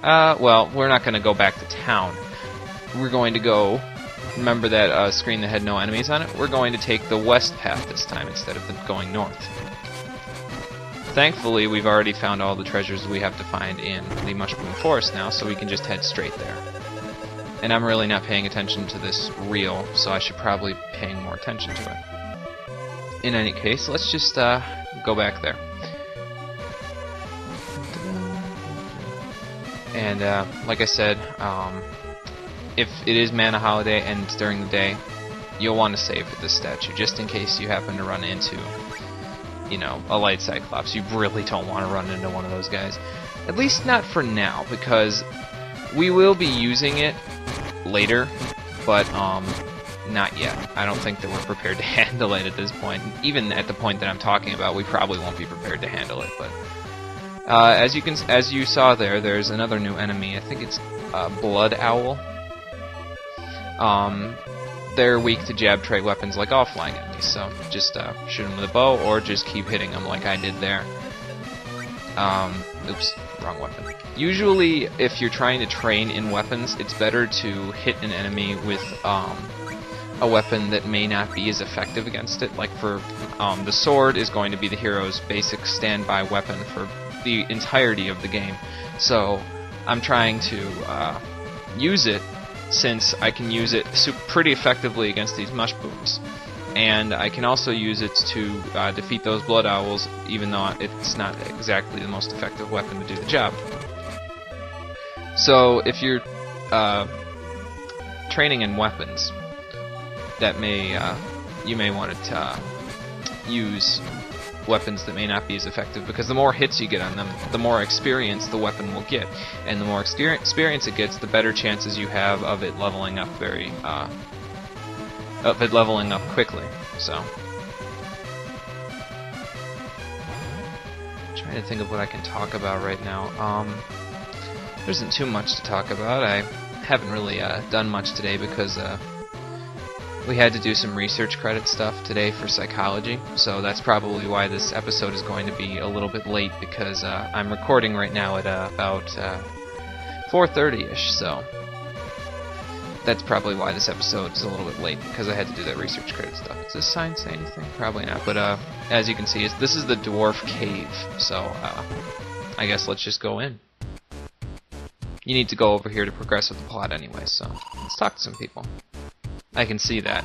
Well, we're not going to go back to town. We're going to go... Remember that screen that had no enemies on it? We're going to take the west path this time instead of going north. Thankfully, we've already found all the treasures we have to find in the Mushroom Forest now, so we can just head straight there. And I'm really not paying attention to this reel, so I should probably be paying more attention to it. In any case, let's just go back there. And like I said, if it is Mana Holiday and it's during the day, you'll want to save at this statue, just in case you happen to run into, you know, a Light Cyclops. You really don't want to run into one of those guys. At least not for now, because we will be using it later, but not yet. I don't think that we're prepared to handle it at this point. Even at the point that I'm talking about, we probably won't be prepared to handle it, but as you saw there, there's another new enemy. I think it's Blood Owl. They're weak to jab tray weapons like offline enemies, so just shoot them with a bow or just keep hitting them like I did there. Oops, wrong weapon. Usually, if you're trying to train in weapons, it's better to hit an enemy with a weapon that may not be as effective against it. Like for the sword is going to be the hero's basic standby weapon for the entirety of the game. So I'm trying to use it, since I can use it pretty effectively against these mush booms. And I can also use it to defeat those blood owls, even though it's not exactly the most effective weapon to do the job. So if you're training in weapons, that you may want to use weapons that may not be as effective, because the more hits you get on them, the more experience the weapon will get, and the more experience it gets, the better chances you have of it leveling up quickly. So, I'm trying to think of what I can talk about right now. There isn't too much to talk about. I haven't really done much today because we had to do some research credit stuff today for psychology, so that's probably why this episode is going to be a little bit late, because I'm recording right now at about 4:30ish, so that's probably why this episode is a little bit late, because I had to do that research credit stuff. Does this sign say anything? Probably not, but as you can see, this is the Dwarf Cave, so I guess let's just go in. You need to go over here to progress with the plot anyway, so let's talk to some people. I can see that.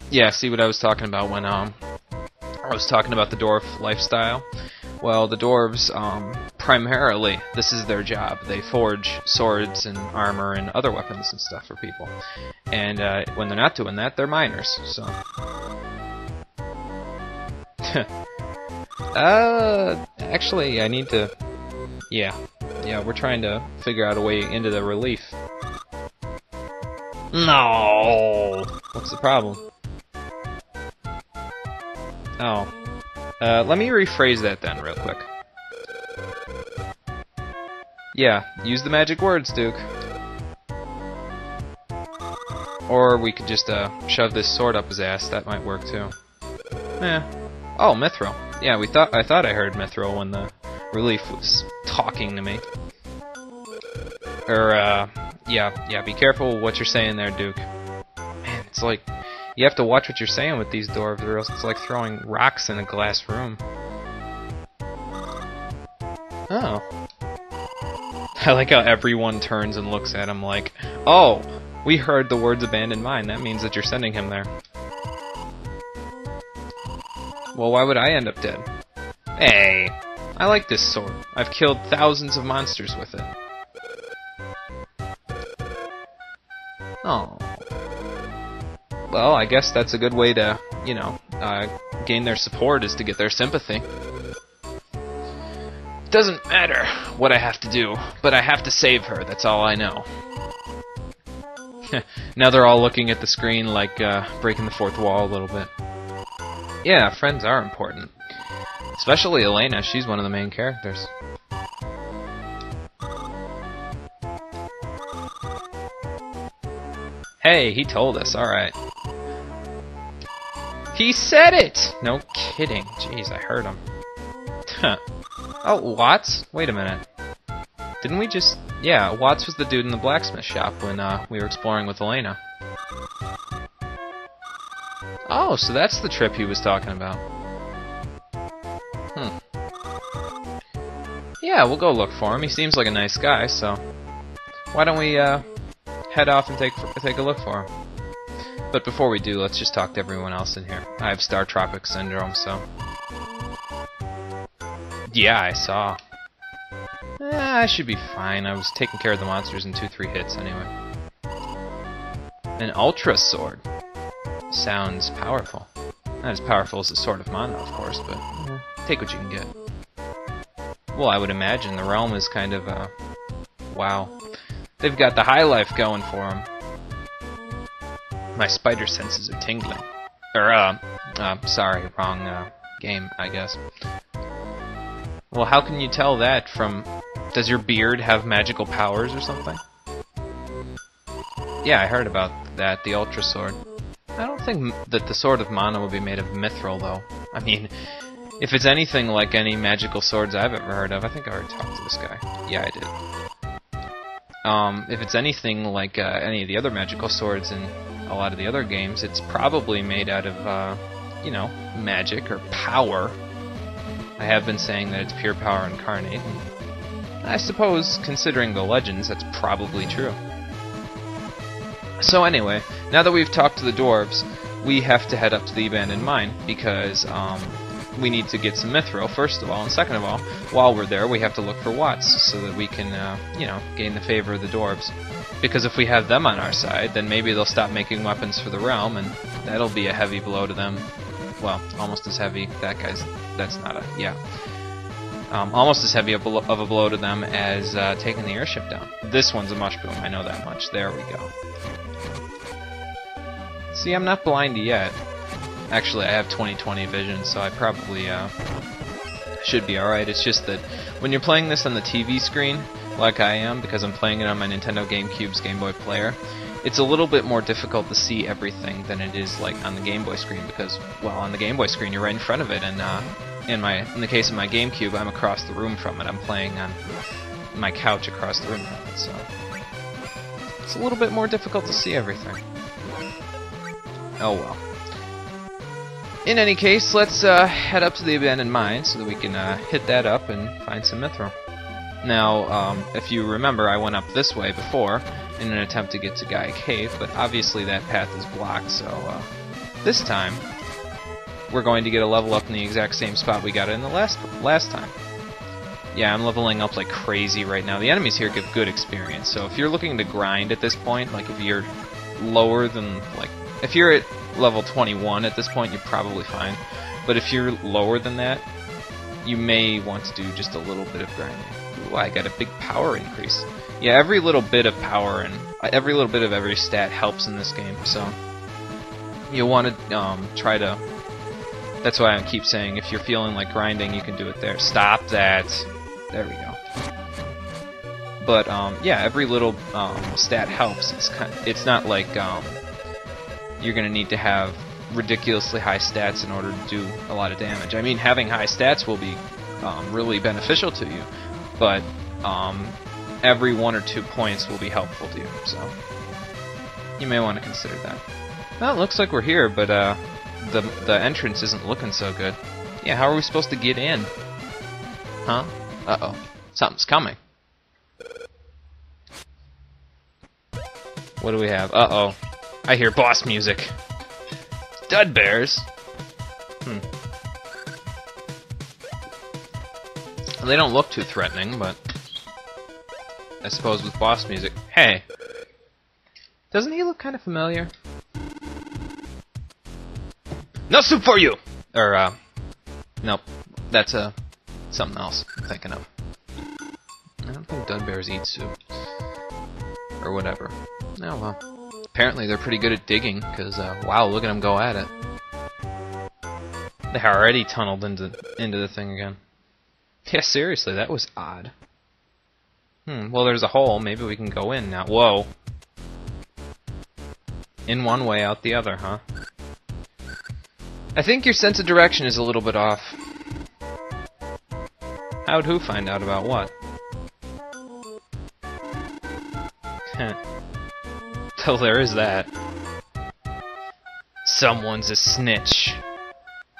Yeah, see what I was talking about when I was talking about the dwarf lifestyle? Well, the dwarves, primarily, this is their job. They forge swords and armor and other weapons and stuff for people. And when they're not doing that, they're miners, so... actually, I need to... Yeah, we're trying to figure out a way into the relief. No! What's the problem? Oh. Let me rephrase that then real quick. Yeah, use the magic words, Duke. Or we could just shove this sword up his ass. That might work too. Oh, Mythril. Yeah, I thought I heard Mythril when the relief was talking to me. Yeah, be careful what you're saying there, Duke. Man, it's like, you have to watch what you're saying with these dwarves, or else it's like throwing rocks in a glass room. Oh. I like how everyone turns and looks at him like, oh, we heard the words abandoned mine, that means that you're sending him there. Well, why would I end up dead? Hey, I like this sword. I've killed thousands of monsters with it. Oh. Well, I guess that's a good way to, you know, gain their support, is to get their sympathy. Doesn't matter what I have to do, but I have to save her, that's all I know. Now they're all looking at the screen like breaking the fourth wall a little bit. Yeah, friends are important. Especially Elena, she's one of the main characters. Hey, he told us, alright. He said it! No kidding. Jeez, I heard him. Oh, what? Wait a minute. Didn't we just... Yeah, Watts was the dude in the blacksmith shop when we were exploring with Elena. Oh, so that's the trip he was talking about. Yeah, we'll go look for him. He seems like a nice guy, so... Why don't we head off and take a look for him? But before we do, let's just talk to everyone else in here. I have Star Tropic Syndrome, so... Yeah, I saw. I should be fine. I was taking care of the monsters in 2-3 hits anyway. An Ultra Sword. Sounds powerful. Not as powerful as the Sword of Mana, of course, but take what you can get. Well, I would imagine the realm is kind of, wow. They've got the high life going for them. My spider senses are tingling. Or, sorry, wrong, game, I guess. Well, how can you tell that from... Does your beard have magical powers or something? Yeah, I heard about that, the Ultra Sword. I don't think that the Sword of Mana would be made of Mythril, though. I mean, if it's anything like any magical swords I've ever heard of, I think I already talked to this guy. Yeah, I did. If it's anything like any of the other magical swords in a lot of the other games, it's probably made out of, you know, magic or power. I have been saying that it's pure power incarnate, and I suppose, considering the legends, that's probably true. So anyway, now that we've talked to the dwarves, we have to head up to the abandoned mine, because we need to get some Mythril, first of all, and second of all, while we're there, we have to look for Watts, so that we can, you know, gain the favor of the dwarves. Because if we have them on our side, then maybe they'll stop making weapons for the realm, and that'll be a heavy blow to them. Well, almost as heavy. That's not a... yeah. Almost as heavy of a blow to them as taking the airship down. This one's a mushroom, I know that much. There we go. See, I'm not blind yet. Actually, I have 20/20 vision, so I probably should be alright. It's just that when you're playing this on the TV screen, like I am, because I'm playing it on my Nintendo GameCube's Game Boy player, it's a little bit more difficult to see everything than it is like on the Game Boy screen, because, well, on the Game Boy screen you're right in front of it, and in the case of my GameCube, I'm across the room from it. I'm playing on my couch across the room from it, so it's a little bit more difficult to see everything. Oh well. In any case, let's head up to the abandoned mine so that we can hit that up and find some Mythril. Now, if you remember, I went up this way before in an attempt to get to Gaia Cave, but obviously that path is blocked, so this time we're going to get a level up in the exact same spot we got it in the last time. Yeah, I'm leveling up like crazy right now. The enemies here give good experience, so if you're looking to grind at this point, like if you're lower than, like, if you're at level 21 at this point, you're probably fine. But if you're lower than that, you may want to do just a little bit of grinding. Ooh, I got a big power increase. Yeah, every little bit of power and every little bit of every stat helps in this game, so you'll want to try to... That's why I keep saying, if you're feeling like grinding, you can do it there. Stop that! There we go. But, yeah, every little stat helps. It's not like you're going to need to have ridiculously high stats in order to do a lot of damage. I mean, having high stats will be really beneficial to you, but every 1 or 2 points will be helpful to you, so you may want to consider that. Well, it looks like we're here, but the entrance isn't looking so good. Yeah, how are we supposed to get in? Huh? Uh-oh. Something's coming. What do we have? Uh-oh. I hear boss music. Dud bears? They don't look too threatening, but I suppose with boss music... Hey! Doesn't he look kind of familiar? No soup for you! Or, nope. That's, something else I'm thinking of. I don't think dud bears eat soup. Or whatever. Oh, well. Apparently they're pretty good at digging, because, wow, look at them go at it. They already tunneled into the thing again. Yeah, seriously, that was odd. Well, there's a hole. Maybe we can go in now. Whoa. In one way, out the other, huh? I think your sense of direction is a little bit off. How'd who find out about what? So there is that. Someone's a snitch.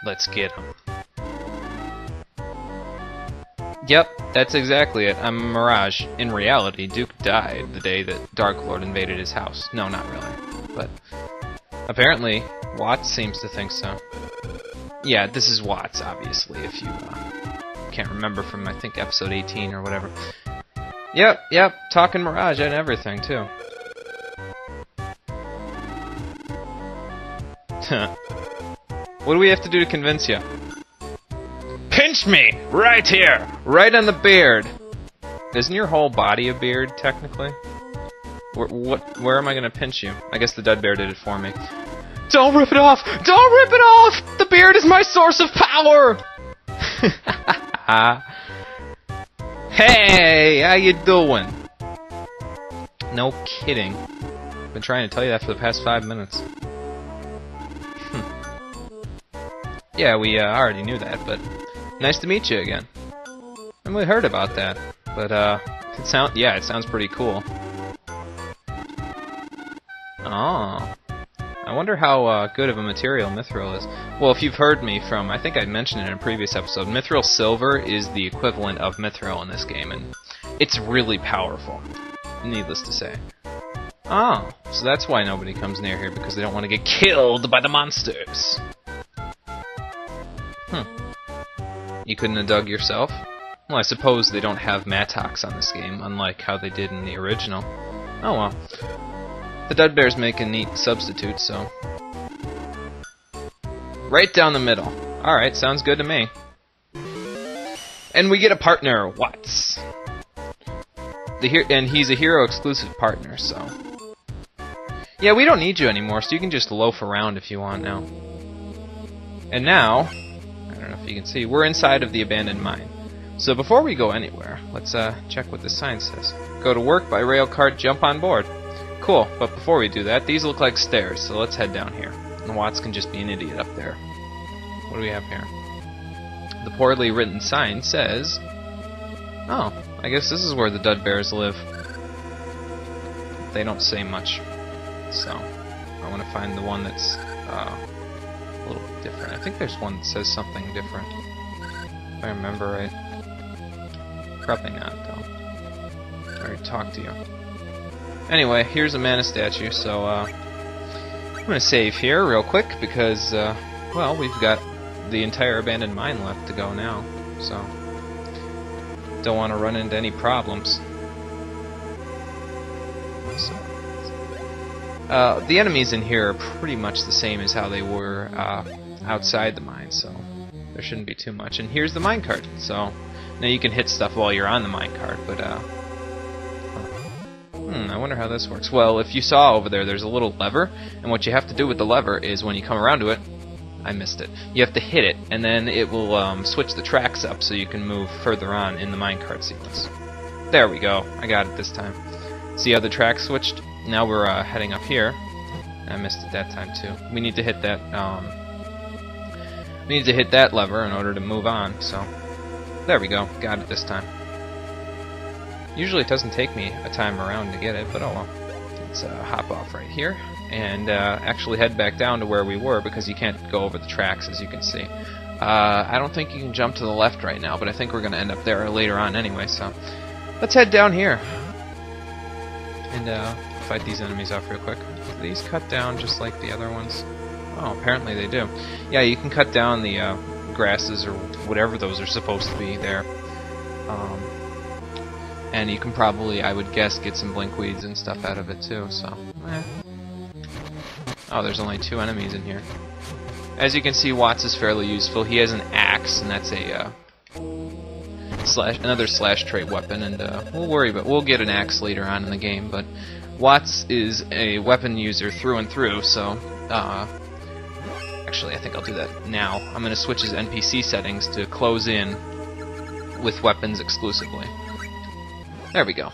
Let's get him. Yep, that's exactly it. I'm a mirage. In reality, Duke died the day that Dark Lord invaded his house. No, not really. But apparently, Watts seems to think so. Yeah, this is Watts, obviously, if you can't remember from, I think, episode 18 or whatever. Yep, talking mirage and everything, too. What do we have to do to convince you? Pinch me! Right here! Right on the beard! Isn't your whole body a beard, technically? Where am I gonna pinch you? I guess the dead bear did it for me. Don't rip it off! Don't rip it off! The beard is my source of power! Hey! How you doing? No kidding. Been trying to tell you that for the past 5 minutes. Yeah, we already knew that, but nice to meet you again. And we heard about that, but it sounds pretty cool. Oh, I wonder how good of a material Mythril is. Well, if you've heard me from, I think I mentioned it in a previous episode, Mythril Silver is the equivalent of Mythril in this game, and it's really powerful, needless to say. Oh, so that's why nobody comes near here, because they don't want to get killed by the monsters. You couldn't have dug yourself? Well, I suppose they don't have mattocks on this game, unlike how they did in the original. Oh well. The dead bears make a neat substitute, so... Right down the middle. Alright, sounds good to me. And we get a partner, Watts. And he's a hero-exclusive partner, so... Yeah, we don't need you anymore, so you can just loaf around if you want now. And now... I don't know if you can see, we're inside of the abandoned mine. So before we go anywhere, let's check what the sign says. Go to work by rail cart, jump on board. Cool, but before we do that, these look like stairs, so let's head down here. And Watts can just be an idiot up there. What do we have here? The poorly written sign says... Oh, I guess this is where the dead bears live. They don't say much. So, I want to find the one that's a little bit different. I think there's one that says something different. If I remember right. Probably not, though. I already talked to you. Anyway, here's a mana statue, so I'm going to save here real quick because, well, we've got the entire abandoned mine left to go now, so don't want to run into any problems. So, the enemies in here are pretty much the same as how they were outside the mine, so there shouldn't be too much. And here's the minecart, so now you can hit stuff while you're on the minecart, but I wonder how this works. Well, if you saw over there, there's a little lever, and what you have to do with the lever is when you come around to it, I missed it, you have to hit it, and then it will switch the tracks up so you can move further on in the minecart sequence. There we go, I got it this time. See how the tracks switched? Now we're heading up here. I missed it that time too. We need to hit that. We need to hit that lever in order to move on. So there we go. Got it this time. Usually it doesn't take me a time around to get it, but oh well. Let's hop off right here and actually head back down to where we were because you can't go over the tracks, as you can see. I don't think you can jump to the left right now, but I think we're going to end up there later on anyway. So let's head down here and fight these enemies off real quick. Do these cut down just like the other ones? Oh, apparently they do. Yeah, you can cut down the grasses or whatever those are supposed to be there. And you can probably, I would guess, get some blinkweeds and stuff out of it too, so... Oh, there's only 2 enemies in here. As you can see, Watts is fairly useful. He has an axe, and that's a another slash trait weapon, and we'll get an axe later on in the game, but Watts is a weapon user through and through, so actually I think I'll do that now. I'm going to switch his NPC settings to close in with weapons exclusively. There we go.